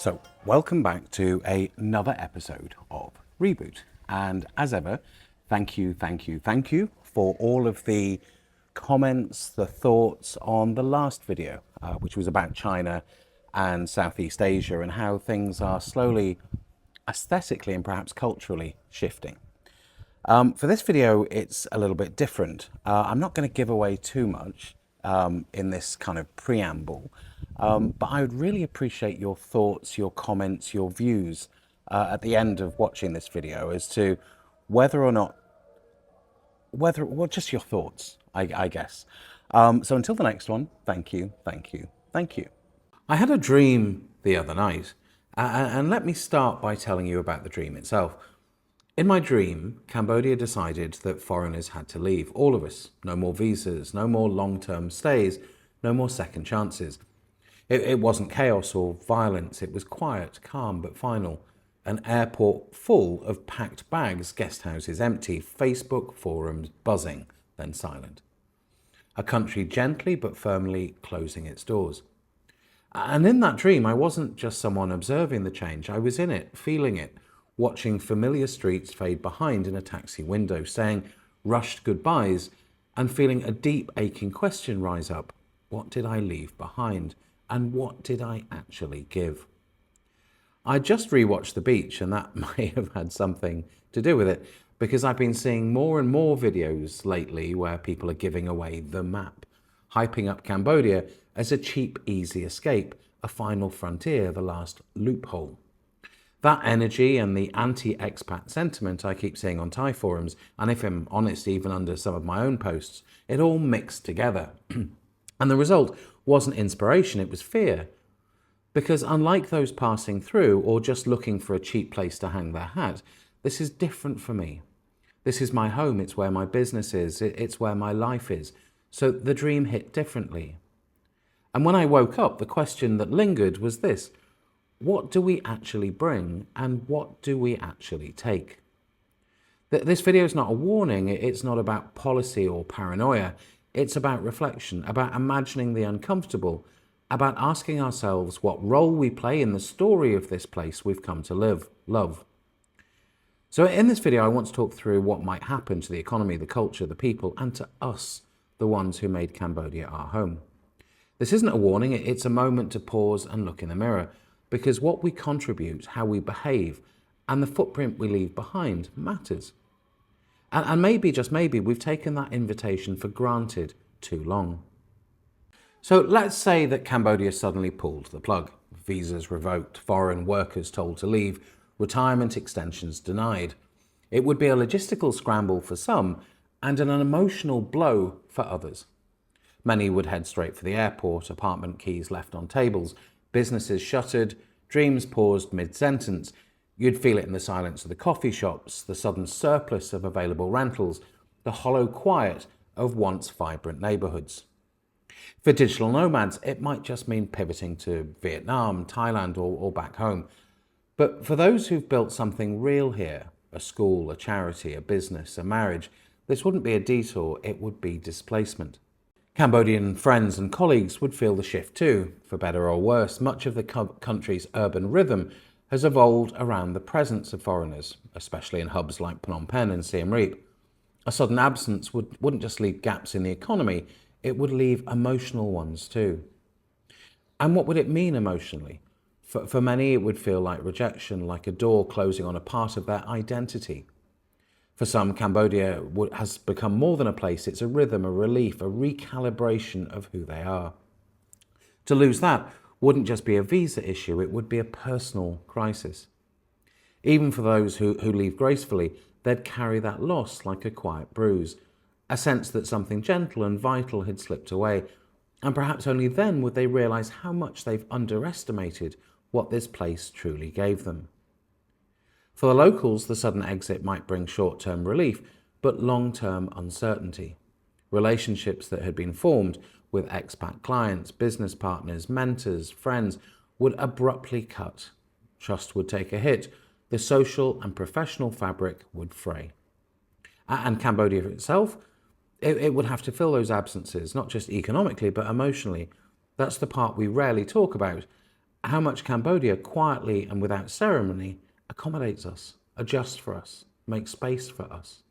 So, welcome back to another episode of Reboot. And as ever, thank you for all of the comments, the thoughts on the last video, which was about China and Southeast Asia and how things are slowly, aesthetically and perhaps culturally shifting. For this video, it's a little bit different. I'm not going to give away too much in this kind of preamble, but I would really appreciate your thoughts, your comments, your views at the end of watching this video as to whether or not, well, just your thoughts, I guess. So until the next one, thank you. I had a dream the other night, and let me start by telling you about the dream itself. In my dream, Cambodia decided that foreigners had to leave, all of us. No more visas, no more long-term stays, no more second chances. It wasn't chaos or violence, it was quiet, calm, but final. An airport full of packed bags, guest houses empty, Facebook forums buzzing, then silent. A country gently but firmly closing its doors. And in that dream, I wasn't just someone observing the change, I was in it, feeling it, watching familiar streets fade behind in a taxi window, saying rushed goodbyes, and feeling a deep aching question rise up. What did I leave behind? And what did I actually give? I just rewatched The Beach, and that may have had something to do with it, because I've been seeing more and more videos lately where people are giving away the map, hyping up Cambodia as a cheap, easy escape, a final frontier, the last loophole. That energy and the anti-expat sentiment I keep seeing on Thai forums, and if I'm honest, even under some of my own posts, it all mixed together. And the result wasn't inspiration, it was fear. Because unlike those passing through or just looking for a cheap place to hang their hat, this is different for me. This is my home, it's where my business is, it's where my life is. So the dream hit differently. And when I woke up, the question that lingered was this: what do we actually bring and what do we actually take? This video is not a warning, it's not about policy or paranoia, it's about reflection, about imagining the uncomfortable, about asking ourselves what role we play in the story of this place we've come to love. So in this video, I want to talk through what might happen to the economy, the culture, the people, and to us, the ones who made Cambodia our home. This isn't a warning, it's a moment to pause and look in the mirror, because what we contribute, how we behave, and the footprint we leave behind matters. And maybe, just maybe, we've taken that invitation for granted too long. So let's say that Cambodia suddenly pulled the plug. Visas revoked, foreign workers told to leave, retirement extensions denied. It would be a logistical scramble for some and an emotional blow for others. Many would head straight for the airport, apartment keys left on tables, businesses shuttered, dreams paused mid-sentence. You'd feel it in the silence of the coffee shops, the sudden surplus of available rentals, the hollow quiet of once vibrant neighbourhoods. For digital nomads, it might just mean pivoting to Vietnam, Thailand, or back home. But for those who've built something real here, a school, a charity, a business, a marriage, this wouldn't be a detour, it would be displacement. Cambodian friends and colleagues would feel the shift too. For better or worse, much of the country's urban rhythm has evolved around the presence of foreigners, especially in hubs like Phnom Penh and Siem Reap. A sudden absence wouldn't just leave gaps in the economy, it would leave emotional ones too. And what would it mean emotionally? For many, it would feel like rejection, like a door closing on a part of their identity. For some, Cambodia has become more than a place, it's a rhythm, a relief, a recalibration of who they are. To lose that wouldn't just be a visa issue, it would be a personal crisis. Even for those who leave gracefully, they'd carry that loss like a quiet bruise, a sense that something gentle and vital had slipped away, and perhaps only then would they realise how much they've underestimated what this place truly gave them. For the locals, the sudden exit might bring short-term relief, but long-term uncertainty. Relationships that had been formed with expat clients, business partners, mentors, friends would abruptly cut. Trust would take a hit. The social and professional fabric would fray. And Cambodia itself, it would have to fill those absences, not just economically, but emotionally. That's the part we rarely talk about. how much Cambodia quietly and without ceremony accommodates us, adjusts for us, makes space for us.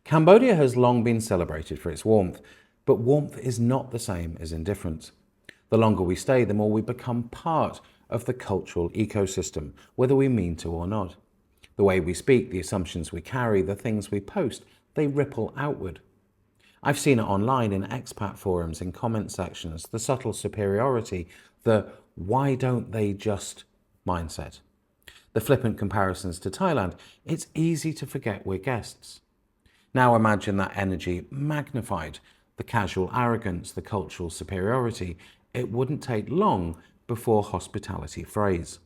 Cambodia has long been celebrated for its warmth, but warmth is not the same as indifference. The longer we stay, the more we become part of the cultural ecosystem, whether we mean to or not. The way we speak, the assumptions we carry, the things we post, they ripple outward. I've seen it online in expat forums, in comment sections, the subtle superiority, the why don't they just mindset. The flippant comparisons to Thailand. It's easy to forget we're guests. Now imagine that energy magnified, the casual arrogance, the cultural superiority. It wouldn't take long before hospitality frays.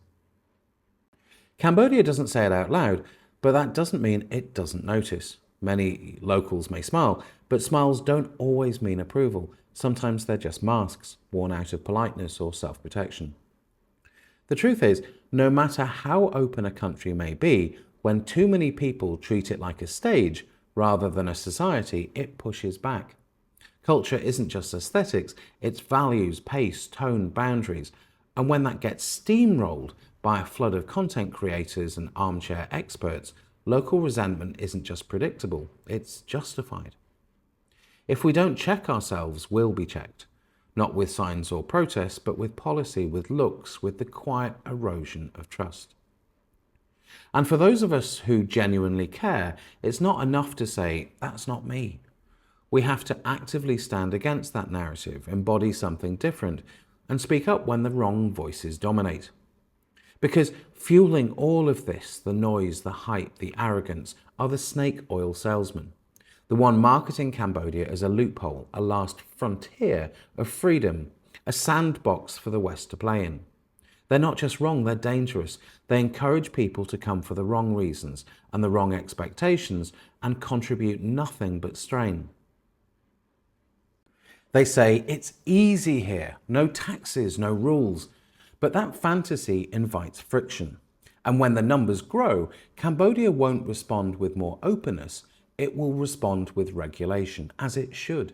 Cambodia doesn't say it out loud, but that doesn't mean it doesn't notice. Many locals may smile, but smiles don't always mean approval. Sometimes they're just masks, worn out of politeness or self-protection. The truth is, no matter how open a country may be, when too many people treat it like a stage rather than a society, it pushes back. Culture isn't just aesthetics, it's values, pace, tone, boundaries. And when that gets steamrolled by a flood of content creators and armchair experts, local resentment isn't just predictable, it's justified. If we don't check ourselves, we'll be checked. Not with signs or protests, but with policy, with looks, with the quiet erosion of trust. And for those of us who genuinely care, it's not enough to say, that's not me. We have to actively stand against that narrative, embody something different, and speak up when the wrong voices dominate. Because fueling all of this, the noise, the hype, the arrogance, are the snake oil salesmen. The one marketing Cambodia as a loophole, a last frontier of freedom, a sandbox for the West to play in. They're not just wrong, they're dangerous. They encourage people to come for the wrong reasons and the wrong expectations and contribute nothing but strain. They say it's easy here, no taxes, no rules. But that fantasy invites friction. And when the numbers grow, Cambodia won't respond with more openness, it will respond with regulation, as it should.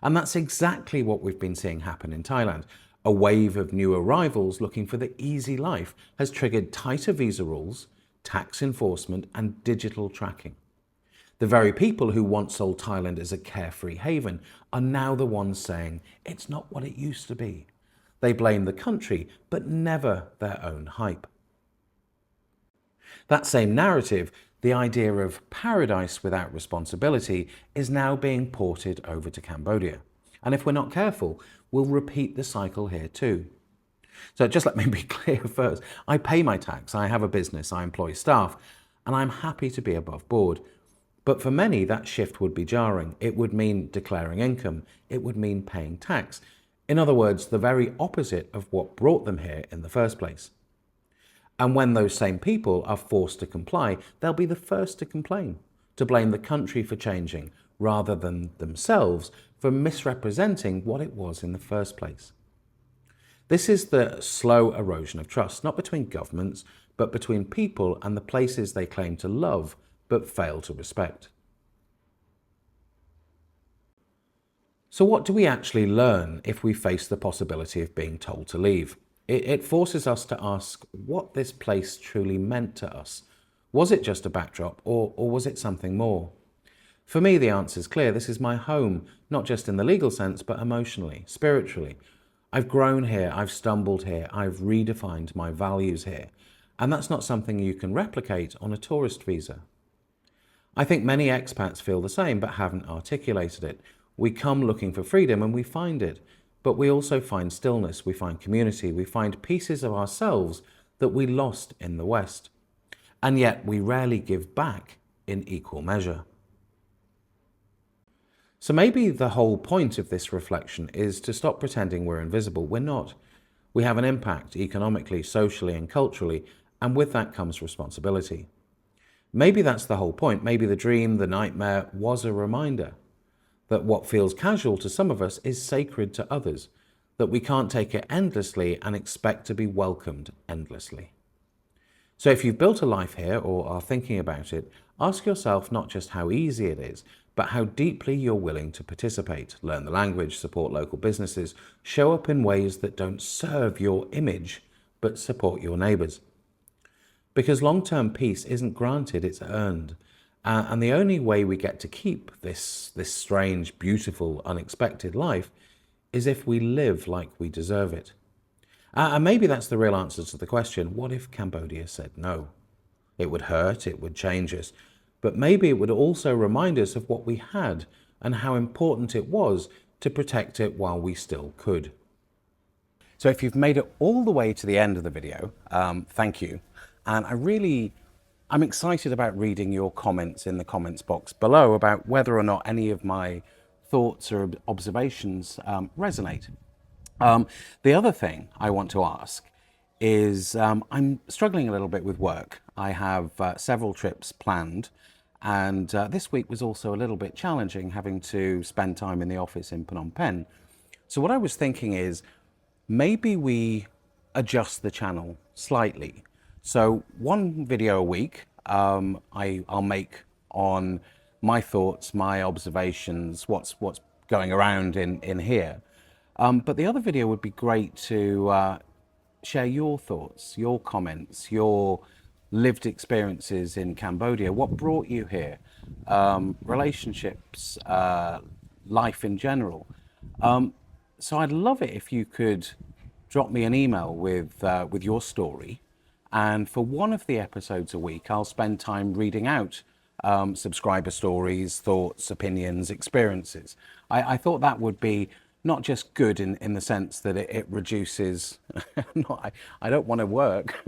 And that's exactly what we've been seeing happen in Thailand. A wave of new arrivals looking for the easy life has triggered tighter visa rules, tax enforcement, and digital tracking. The very people who once sold Thailand as a carefree haven are now the ones saying, it's not what it used to be. They blame the country, but never their own hype. That same narrative, the idea of paradise without responsibility, is now being ported over to Cambodia. And if we're not careful, we'll repeat the cycle here too. So just let me be clear first. I pay my tax, I have a business, I employ staff, and I'm happy to be above board. But for many, that shift would be jarring. It would mean declaring income. It would mean paying tax. In other words, the very opposite of what brought them here in the first place. And when those same people are forced to comply, they'll be the first to complain, to blame the country for changing, rather than themselves for misrepresenting what it was in the first place. This is the slow erosion of trust, not between governments, but between people and the places they claim to love, but fail to respect. So what do we actually learn if we face the possibility of being told to leave? It forces us to ask what this place truly meant to us. Was it just a backdrop, or was it something more? For me, the answer is clear. This is my home, not just in the legal sense, but emotionally, spiritually. I've grown here, I've stumbled here, I've redefined my values here. And that's not something you can replicate on a tourist visa. I think many expats feel the same, but haven't articulated it. We come looking for freedom and we find it, but we also find stillness, we find community, we find pieces of ourselves that we lost in the West. And yet we rarely give back in equal measure. So maybe the whole point of this reflection is to stop pretending we're invisible. We're not. We have an impact economically, socially, and culturally, and with that comes responsibility. Maybe that's the whole point. Maybe the dream, the nightmare, was a reminder that what feels casual to some of us is sacred to others, that we can't take it endlessly and expect to be welcomed endlessly. So if you've built a life here or are thinking about it, ask yourself not just how easy it is, but how deeply you're willing to participate, learn the language, support local businesses, show up in ways that don't serve your image, but support your neighbours. Because long-term peace isn't granted, it's earned. And the only way we get to keep this strange, beautiful, unexpected life is if we live like we deserve it. And maybe that's the real answer to the question, what if Cambodia said no? It would hurt, it would change us, but maybe it would also remind us of what we had and how important it was to protect it while we still could. So if you've made it all the way to the end of the video, thank you. And I'm excited about reading your comments in the comments box below about whether or not any of my thoughts or observations resonate. The other thing I want to ask is I'm struggling a little bit with work. I have several trips planned, and this week was also a little bit challenging, having to spend time in the office in Phnom Penh. So what I was thinking is maybe we adjust the channel slightly. So one video a week I'll make on my thoughts, my observations, what's going around in here. But the other video would be great to share your thoughts, your comments, your lived experiences in Cambodia. What brought you here? Relationships, life in general. So I'd love it if you could drop me an email with your story. And for one of the episodes a week, I'll spend time reading out subscriber stories, thoughts, opinions, experiences. I thought that would be not just good in the sense that it reduces, I don't want to work,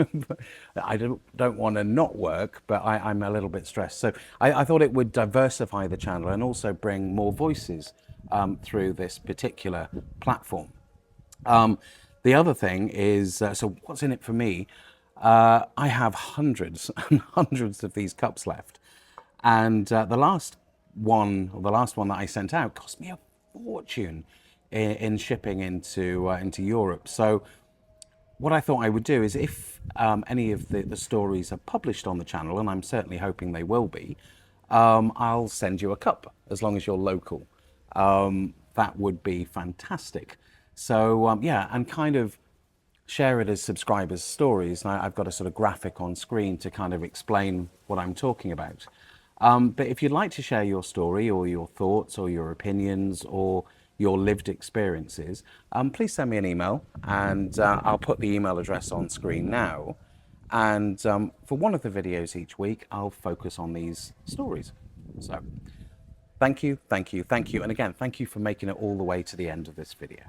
I don't want to not work, but I'm a little bit stressed. So I thought it would diversify the channel and also bring more voices through this particular platform. The other thing is, so what's in it for me? I have hundreds and hundreds of these cups left. And the last one that I sent out cost me a fortune in shipping into Europe. So what I thought I would do is if any of the stories are published on the channel, and I'm certainly hoping they will be, I'll send you a cup as long as you're local. That would be fantastic. So yeah, and kind of share it as subscribers' stories. And I've got a sort of graphic on screen to kind of explain what I'm talking about. But if you'd like to share your story or your thoughts or your opinions or your lived experiences, please send me an email, and I'll put the email address on screen now. And for one of the videos each week, I'll focus on these stories. So thank you, thank you, thank you. And again, thank you for making it all the way to the end of this video.